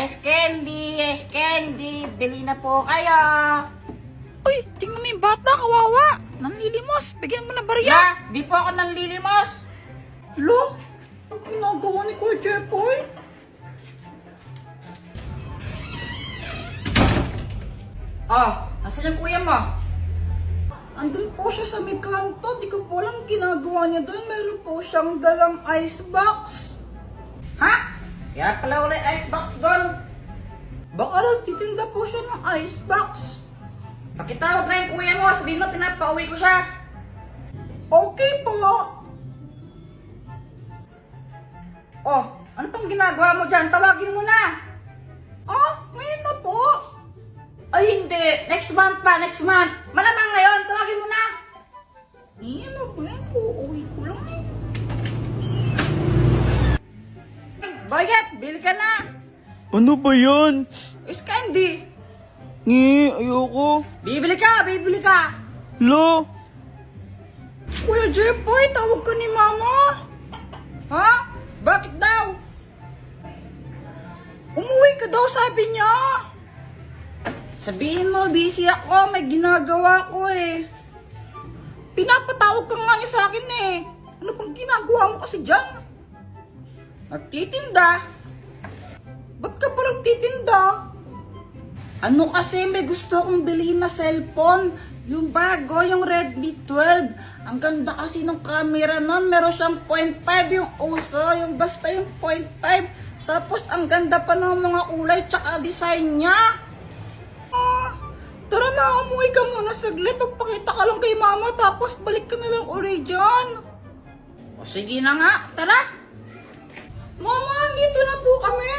Ice candy, bili na po kayo. Uy, tingnan mo yung bata, kawawa. Nanlilimos, bigyan mo na barya. Ya, di po ako nanlilimos. Lo, ang ginagawa ni Kuya Jepoy? Nasaan yung kuya mo? Andun po siya sa may kanto. Di ko po alam ginagawa niya doon. Meron po siyang dalang icebox. Ha? Kaya pala wala yung icebox doon. Baka nagtitinda po siya ng icebox. Pakitawag na yung kuya mo, sabihin mo pinapauwi ko siya. Okay po. Ano pang ginagawa mo dyan? Tawagin mo na. Ngayon na po. Ay hindi, next month pa, next month. Malamang ngayon, tawagin mo na. Ano ba yan? Uuwi ko lang eh. Boyet, bili ka na. Ano ba yan? Ice candy. Ayoko. Bibili ka. Lo, Kuya Jepoy, tawag ka ni Mama. Ha? Bakit daw? Umuwi ka daw, sabi niya. Sabihin mo, busy ako, may ginagawa ko eh. Pinapatawag ka nga niya sa akin eh. Ano pang ginagawa mo kasi dyan? Nagtitinda. Ba't ka pa nagtitinda? Ano kasi, may gusto kong bilhin na cellphone. Yung bago, yung Redmi 12. Ang ganda kasi ng camera nun. Meron siyang 0.5 yung uso. Yung basta yung 0.5. Tapos ang ganda pa ng mga kulay tsaka design niya. Tara na, umuwi ka muna saglit. Magpakita ka lang kay Mama tapos balik ka na lang ulit dyan. O sige na nga, tara. Mama, dito na po kami.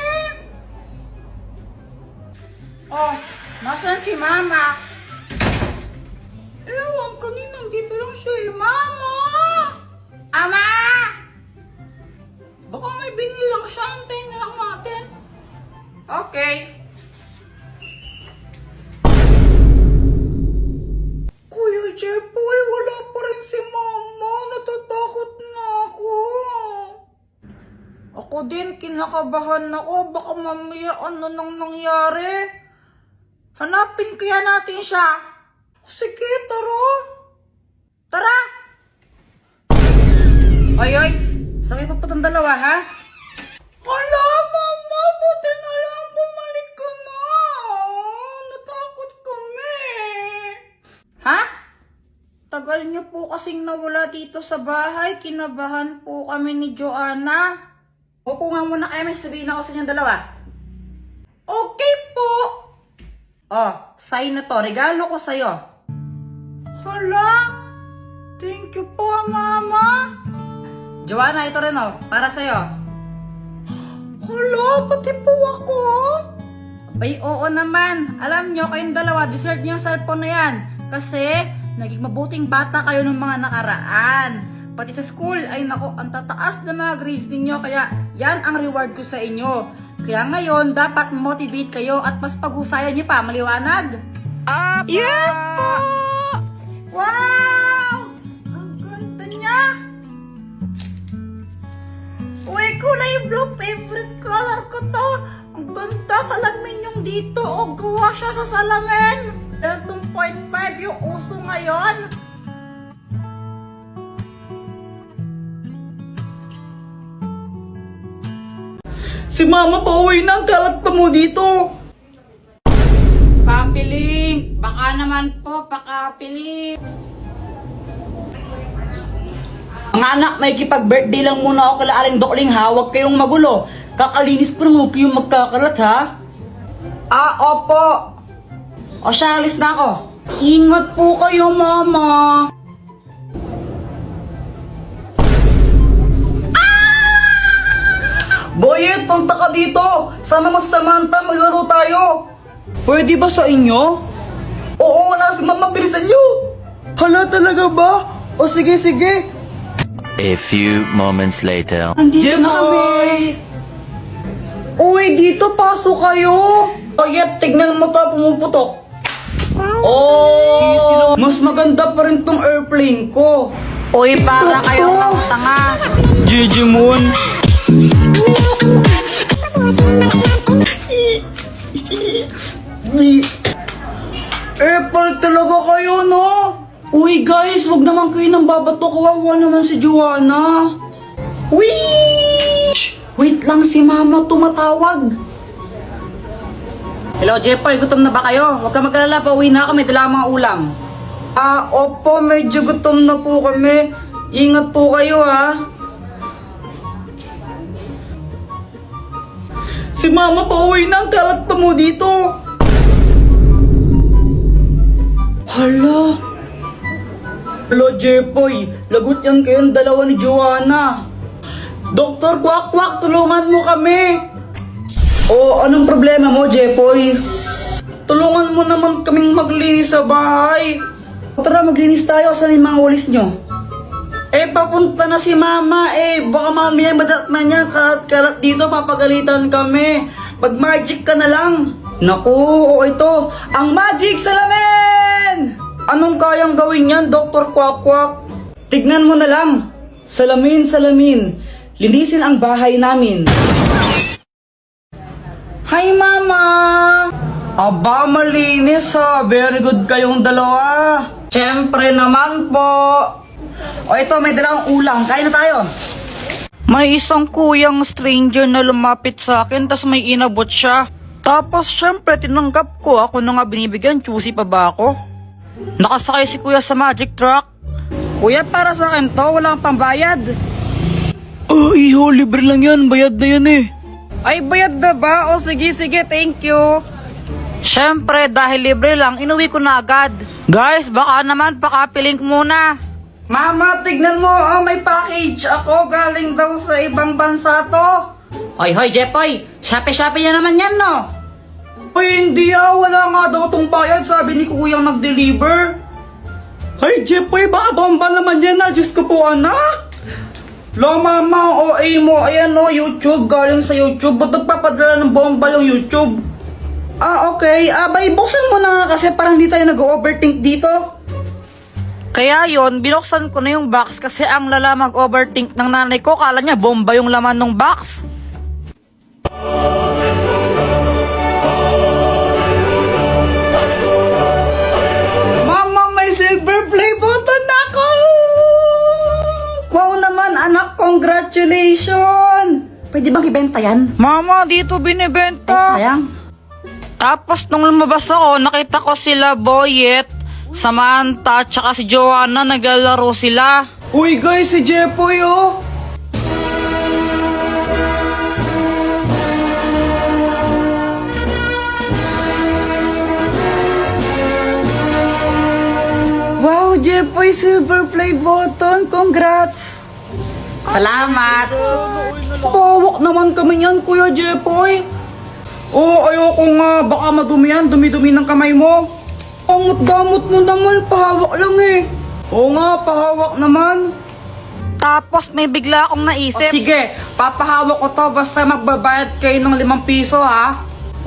Nasaan si Mama? Ewan, kanina dito lang siya eh. Mama! Ama! Baka may binili lang siya. Hintayin na lang natin. Okay. Kuya Jepoy, wala pa rin si Mama. Natatakot na ako. Ako din, kinakabahan ako. Baka mamaya ano nang nangyari. Hanapin kaya natin siya. Sige, tara. Tara! Ay, sakay pa itong dalawa, ha? Hala, Mama, buti na lang bumalik ka na. Natakot kami. Ha? Tagal niyo po kasing nawala dito sa bahay. Kinabahan po kami ni Joanna. Upo nga muna kayo, may sabihin ako sa inyong dalawa. Okay po. Sign na to. Regalo ko sa'yo. Hala, thank you po, Mama. Joanna, ito rin para sa'yo. Hala, pati po ako. Abay, oo naman. Alam nyo, kayong dalawa, deserve nyo yung cellphone na yan. Kasi, naging mabuting bata kayo ng mga nakaraan. Pati sa school, ay nako, ang tataas na mga grades ninyo. Kaya, yan ang reward ko sa inyo. Kaya ngayon, dapat motivate kayo at mas paghusayan nyo pa. Maliwanag? Yes po. Wow! Ang ganda niya! Uy, kulay blue. Favorite color ko to. Ang ganda. Salamin yung dito. Gawa siya sa salamin. Dahil 2.5 yung uso ngayon. Si Mama pauwi na. Ang kalat pa mo dito. Papiling. Baka naman po, pakapiling. Mga anak, may kipag-birthday lang muna ako kala Aling Dokling ha. Huwag kayong magulo. Kakalinis pa lang, huwag kayong magkakalat ha. Opo. O siya, alis na ako. Ingat po kayo, Mama. Boyet, punta ka dito. Sama mo si Samantha, maglaro tayo. Pwede ba sa inyo? Oo, wala si Mama, bilisan nyo. Hala, talaga ba? O sige, sige. A few moments later. Andito na kami. Uy, dito, pasok kayo. Boyet, tignan mo to, pumuputok. Oh, mas maganda pa rin tong airplane ko. Uy, para kayong tanga. Jijimon. naman kayo nang babato? Kawawa naman si Joanna. Wee! Wait lang, si mama tumatawag. Hello, Jepoy, gutom na ba kayo? Huwag ka mag-alala, pauwi na kami, dala ang mga ulam. Opo, medyo gutom na po kami. Ingat po kayo, ha? Si mama pauwi na, ang kalat pa mo dito. Hala. Hello, Jepoy. Lagot yan kayong dalawa ni Joanna. Doktor Kwak-Kwak, tulungan mo kami. Anong problema mo, Jepoy? Tulungan mo naman kaming maglinis sa bahay. Tara, maglinis tayo. Saan yung mga walis nyo? Papunta na si mama. Baka mamaya madatna niya. Karat dito, papagalitan kami. Mag-magic ka na lang. Naku, ito. Ang magic salamin! Anong kayang gawin yan, Dr. Kwak-Kwak? Tignan mo na lang. Salamin, salamin. Linisin ang bahay namin. Hi, Mama! Aba, malinis ha. Very good kayong dalawa. Siyempre naman po. Ito, may dalawang ulam. Kain na tayo. May isang kuyang stranger na lumapit sa akin, tas may inabot siya. Tapos, syempre, tinanggap ko. Ako na nga binibigyan. Choosy pa ba ako? Nakasakay si kuya sa magic truck. Kuya, para sa akin to. Walang pambayad. Iho, libre lang yan. Bayad na yan eh. Ay, bayad na ba? Sige, thank you. Syempre, dahil libre lang, inuwi ko na agad. Guys, baka naman pakapiling muna. Mama, tignan mo, may package. Ako, galing daw sa ibang bansa to. Hoy, Jepoy, Shopee na naman yan, no? Ay, hindi wala nga daw tong bayad, sabi ni kuyang nag-deliver. Ay, Jepoy, baka bomba naman yan, Diyos ko po, anak. Lo, mama, OA mo, ayan no, YouTube, galing sa YouTube. Ba't nagpapadala ng bomba yung YouTube? Okay, bay, buksan mo na nga kasi parang hindi tayo nag-overthink dito. Kaya yon, binuksan ko na yung box kasi ang lala mag-overthink ng nanay ko. Kala niya bomba yung laman ng box. Mama, may silver play button ako! Wow naman, anak, congratulations! Pwede bang ibenta yan? Mama, dito binibenta. Ay, sayang. Tapos nung lumabas ako, nakita ko sila Boyet, Samantha, tsaka si Joanna, naglalaro sila. Uy guys, si Jepoy oh! Wow, Jepoy, silver play button. Congrats! Salamat! Pawak naman kami yan, Kuya Jepoy. Ayoko nga. Baka madumi yan. Dumi-dumi ng kamay mo. Gamot mo naman. Pahawak lang eh. Oo nga, pahawak naman. Tapos may bigla akong naisip. Sige, papahawak ko to basta magbabayad kayo ng 5 piso ha.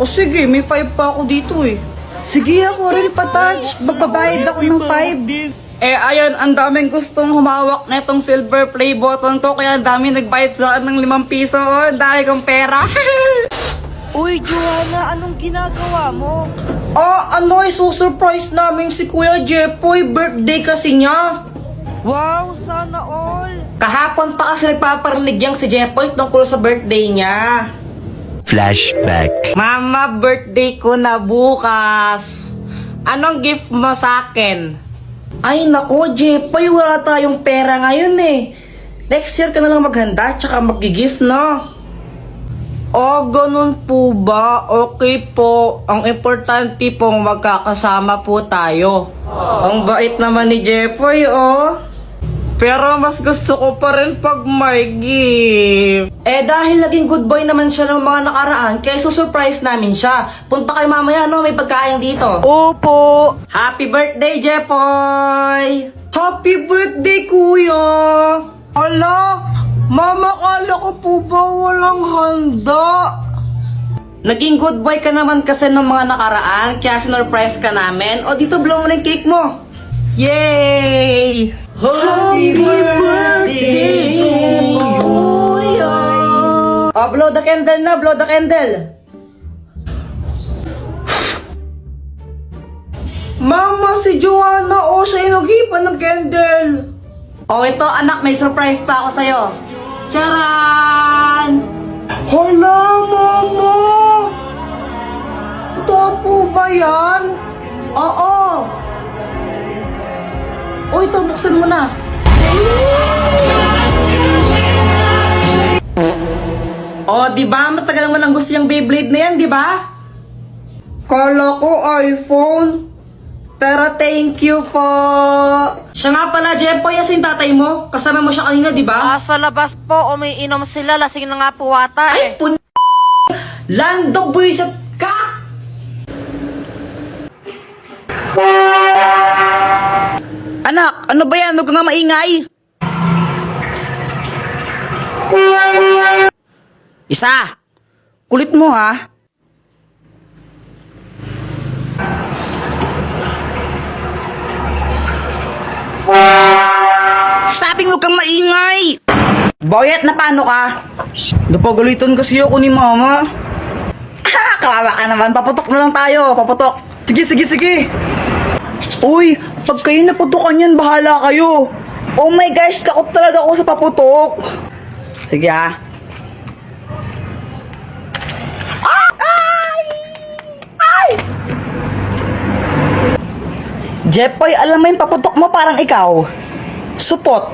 Sige, may 5 pa ako dito eh. Sige, ako rin patouch. Magbabayad ako ng 5. Ayan, ang daming gustong humawak na itong silver play button ko. Kaya ang daming nagbayad sa akin ng 5 piso. Ang dami kong pera. Uy, Joanna, anong ginagawa mo? Isusurprise namin si Kuya Jepoy. Birthday kasi niya. Wow, sana all. Kahapon pa kasi nagpaparinig yang si Jepoy tungkol sa birthday niya. Flashback. Mama, birthday ko na bukas. Anong gift mo sa akin? Ay nako, Jepoy, wala tayong pera ngayon eh. Next year ka na lang maghanda, tsaka mag-gift, no? Ganun po ba? Okay po. Ang importante po magkakasama po tayo. Ang bait naman ni Jepoy, oh. Pero mas gusto ko pa rin pag may gift. Dahil naging good boy naman siya ng mga nakaraan, kaya susurprise namin siya. Punta kayo mamaya, no? May pagkain dito. Opo. Happy birthday, Jepoy! Happy birthday, Kuya! Hala! Mama, kala ko po ba walang handa? Naging good boy ka naman kasi ng mga nakaraan, kaya sinurprise ka namin. Dito, blow mo na yung cake mo. Yay! Happy birthday, Kuya! Blow the candle na, blow the candle. Mama, si Joanna, siya yung naghipan ng candle. Ito anak, may surprise pa ako sa'yo. Charan! Hala, Mama! Ito po ba yan? Oo. Ito, buksan mo na. Di ba? Matagal mo nang gusto yung Beyblade na yan, di ba? Kala ko iPhone. Pero thank you po. Siya nga pala, Jepoy, yung tatay mo. Kasama mo siya kanina, di ba? Sa labas po, umiinom sila. Lasing na nga po ata Ay, Lando, buwisit ka! Anak, ano ba yan? Huwag ka nga maingay. Isa! Kulit mo ha? Sabing huwag kang maingay! Boyet, na paano ka? Napagalitan kasi ako ni Mama. Kawawa ka naman. Paputok na lang tayo. Paputok. Sige. Uy, pag kayo naputukan yan, bahala kayo. Oh my gosh, takot talaga ako sa paputok. Sige ha. Ay! Jepoy, alam mo yung paputok mo parang ikaw. Supot.